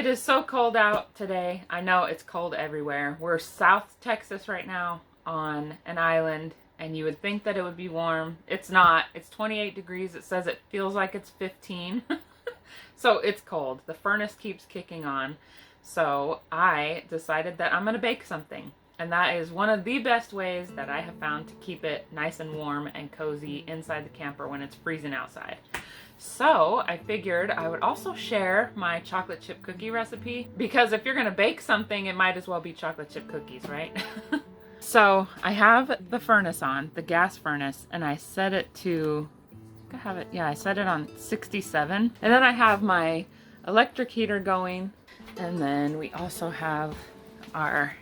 It is so cold out today. I know it's cold everywhere. We're South Texas right now on an island, and you would think that it would be warm. It's not. It's 28 degrees. It says it feels like it's 15. So it's cold. The furnace keeps kicking on. So I decided that I'm going to bake something. And that is one of the best ways that I have found to keep it nice and warm and cozy inside the camper when it's freezing outside. So I figured I would also share my chocolate chip cookie recipe, because if you're going to bake something, it might as well be chocolate chip cookies, right? So I have the furnace on, the gas furnace, and I set it to, I set it on 67. And then I have my electric heater going, and then we also have our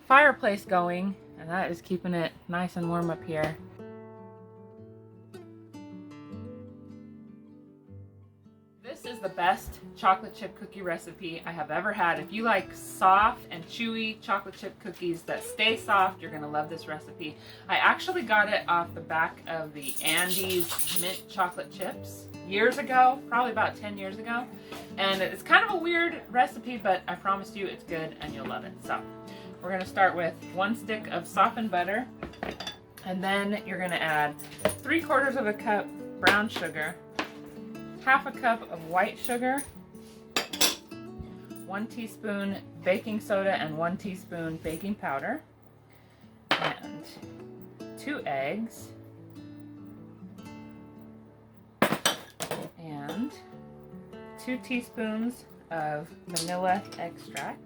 fireplace going, and that is keeping it nice and warm up here. This is the best chocolate chip cookie recipe I have ever had. If you like soft and chewy chocolate chip cookies that stay soft, you're gonna love this recipe. I actually got it off the back of the Andes mint chocolate chips years ago, probably about 10 years ago. And it's kind of a weird recipe, but I promise you it's good and you'll love it. So we're gonna start with 1 stick of softened butter, and then you're gonna add 3/4 cup brown sugar, 1/2 cup of white sugar, 1 teaspoon baking soda and 1 teaspoon baking powder, and 2 eggs, and 2 teaspoons of vanilla extract,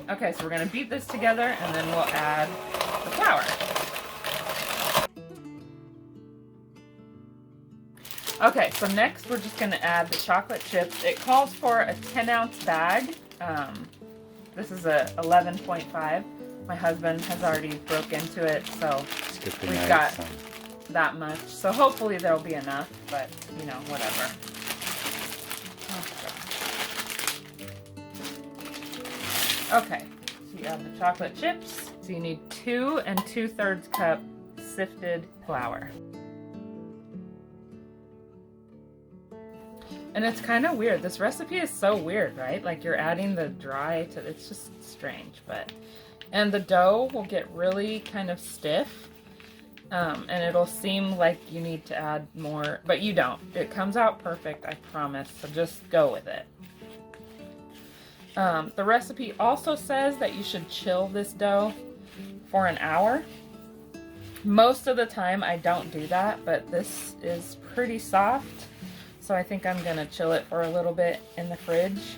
okay, so we're going to beat this together and then we'll add the flour. Okay, so next we're just going to add the chocolate chips. It calls for a 10-ounce bag. This is a 11.5. My husband has already broke into it, so we've got that much. So hopefully there'll be enough, but you know, whatever. Okay, so you add the chocolate chips. So you need 2 2/3 cup sifted flour. And it's kind of weird. This recipe is so weird, right? Like you're adding the dry to, it's just strange, but, and the dough will get really kind of stiff. And it'll seem like you need to add more, but you don't. It comes out perfect, I promise. So just go with it. The recipe also says that you should chill this dough for an hour. Most of the time I don't do that, but this is pretty soft. So I think I'm gonna chill it for a little bit in the fridge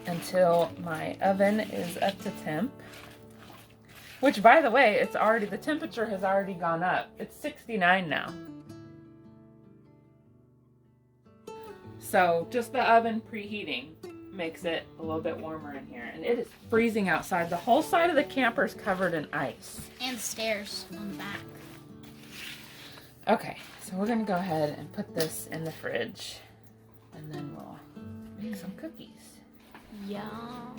until my oven is up to temp. Which, by the way, it's already, the temperature has already gone up. It's 69 now. So just the oven preheating makes it a little bit warmer in here. And it is freezing outside. The whole side of the camper is covered in ice. And stairs on the back. Okay, so we're gonna go ahead and put this in the fridge, and then we'll make some cookies. Yum.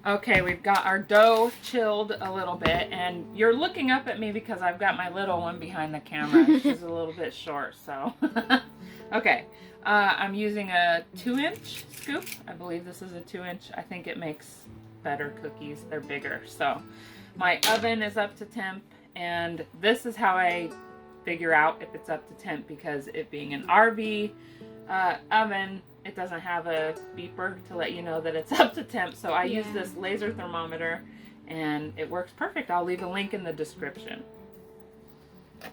Okay, we've got our dough chilled a little bit, and you're looking up at me because I've got my little one behind the camera. She's a little bit short, so. Okay, I'm using a 2-inch scoop. I believe this is a 2-inch. I think it makes better cookies. They're bigger. So my oven is up to temp, and this is how I figure out if it's up to temp, because it being an RV oven, it doesn't have a beeper to let you know that it's up to temp. So I use this laser thermometer, and it works perfect. I'll leave a link in the description. Okay.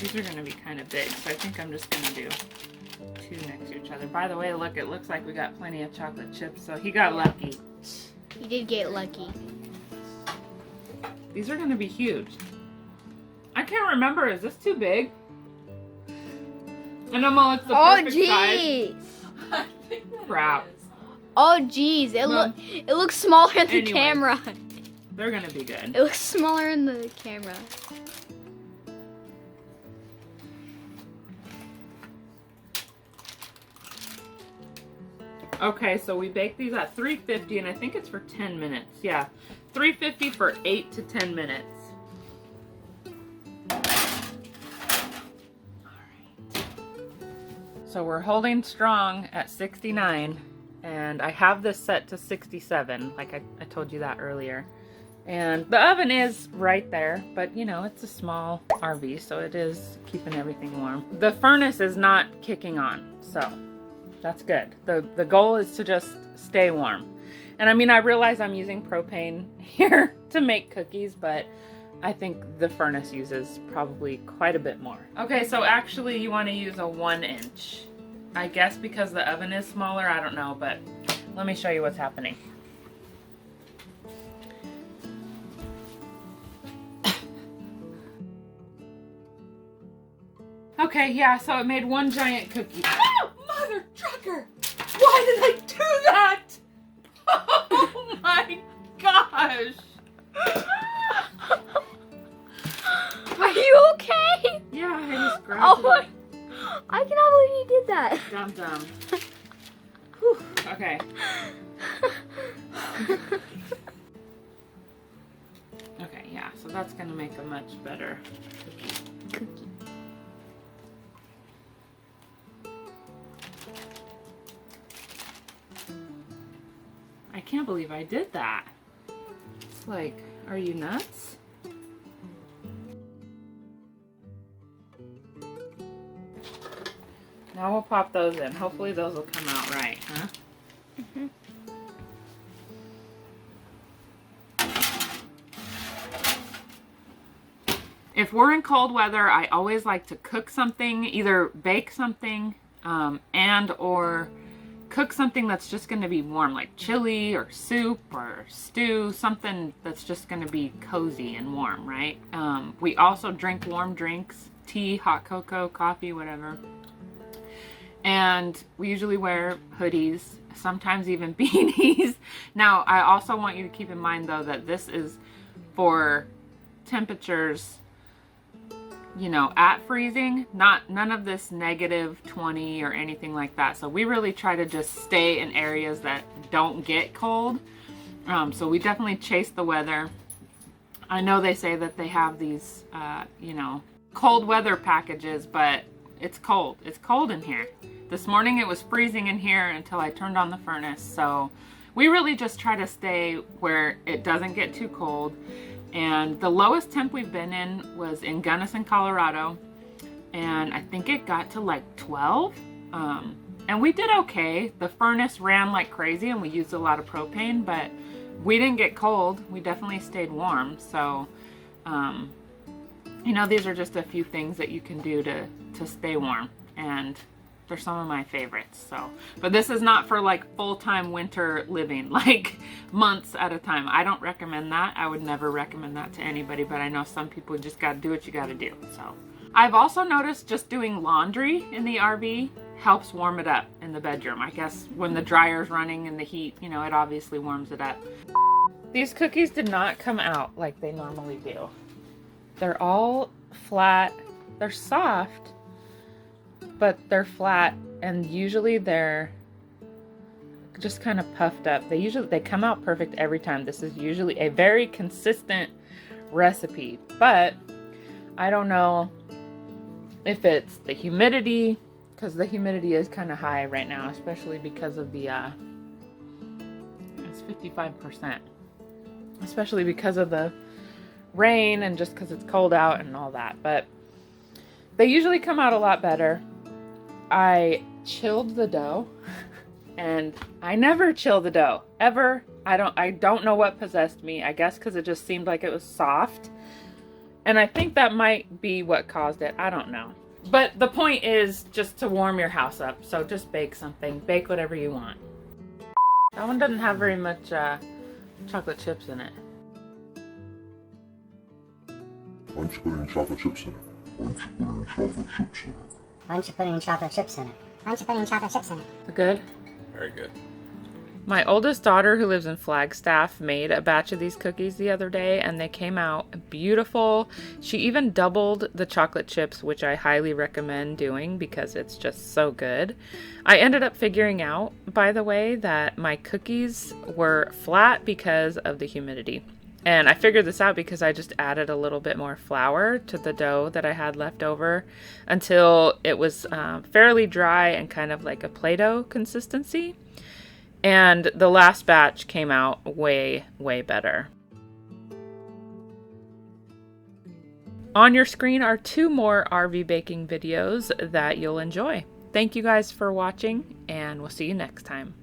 These are going to be kind of big, so I think I'm just going to do 2 next to each other. By the way, look, it looks like we got plenty of chocolate chips, so he got lucky. He did get lucky. These are going to be huge. I can't remember, is this too big? I know, Mo, it's the perfect size. Oh, jeez. Crap. Oh, jeez. It looks smaller in the camera. They're going to be good. It looks smaller in the camera. Okay, so we bake these at 350 and I think it's for 10 minutes. Yeah, 350 for 8 to 10 minutes. So we're holding strong at 69, and I have this set to 67, like I told you that earlier. And the oven is right there, but you know, it's a small RV, so it is keeping everything warm. The furnace is not kicking on, so that's good. The goal is to just stay warm. And I mean, I realize I'm using propane here to make cookies, but I think the furnace uses probably quite a bit more. Okay, so actually you want to use a 1 inch. I guess because the oven is smaller, I don't know, but let me show you what's happening. Okay, yeah, so it made one giant cookie. Oh, mother trucker! Why did I do that? Oh my gosh! Are you okay? Yeah, I just grabbed it. I cannot believe you did that. Dumb. Whew, okay. Okay, yeah, so that's gonna make a much better cookie. I can't believe I did that. It's like, are you nuts? Now we'll pop those in. Hopefully those will come out right, huh? Mm-hmm. If we're in cold weather, I always like to cook something, either bake something and or cook something that's just going to be warm, like chili or soup or stew, something that's just going to be cozy and warm, right? We also drink warm drinks, tea, hot cocoa, coffee, whatever. And we usually wear hoodies, sometimes even beanies. Now, I also want you to keep in mind, though, that this is for temperatures, you know, at freezing, none of this -20 or anything like that. So we really try to just stay in areas that don't get cold. So we definitely chase the weather. I know they say that they have these, you know, cold weather packages, but it's cold. It's cold in here. This morning it was freezing in here until I turned on the furnace. So we really just try to stay where it doesn't get too cold. And the lowest temp we've been in was in Gunnison, Colorado. And I think it got to like 12. And we did okay. The furnace ran like crazy and we used a lot of propane, but we didn't get cold. We definitely stayed warm. So, you know, these are just a few things that you can do to stay warm. And they're some of my favorites. So, but this is not for like full-time winter living, like months at a time. I don't recommend that. I would never recommend that to anybody, but I know some people just got to do what you got to do. So I've also noticed just doing laundry in the RV helps warm it up in the bedroom. I guess when the dryer's running and the heat, you know, it obviously warms it up. These cookies did not come out like they normally do. They're all flat. They're soft, but they're flat, and usually they're just kind of puffed up. They come out perfect every time. This is usually a very consistent recipe, but I don't know if it's the humidity, because the humidity is kind of high right now, especially because of the it's 55%, especially because of the rain and just because it's cold out and all that. But they usually come out a lot better. I chilled the dough, and I never chill the dough ever. I don't know what possessed me. I guess because it just seemed like it was soft, and I think that might be what caused it. I don't know. But the point is just to warm your house up. So just bake something. Bake whatever you want. That one doesn't have very much chocolate chips in it. Why don't you put any chocolate chips in it? Why don't you put any chocolate chips in it? Why don't you put any chocolate chips in it? Why don't you put any chocolate chips in it? Good? Very good. My oldest daughter, who lives in Flagstaff, made a batch of these cookies the other day, and they came out beautiful. She even doubled the chocolate chips, which I highly recommend doing because it's just so good. I ended up figuring out, by the way, that my cookies were flat because of the humidity. And I figured this out because I just added a little bit more flour to the dough that I had left over until it was fairly dry and kind of like a Play-Doh consistency. And the last batch came out way, way better. On your screen are 2 more RV baking videos that you'll enjoy. Thank you guys for watching, and we'll see you next time.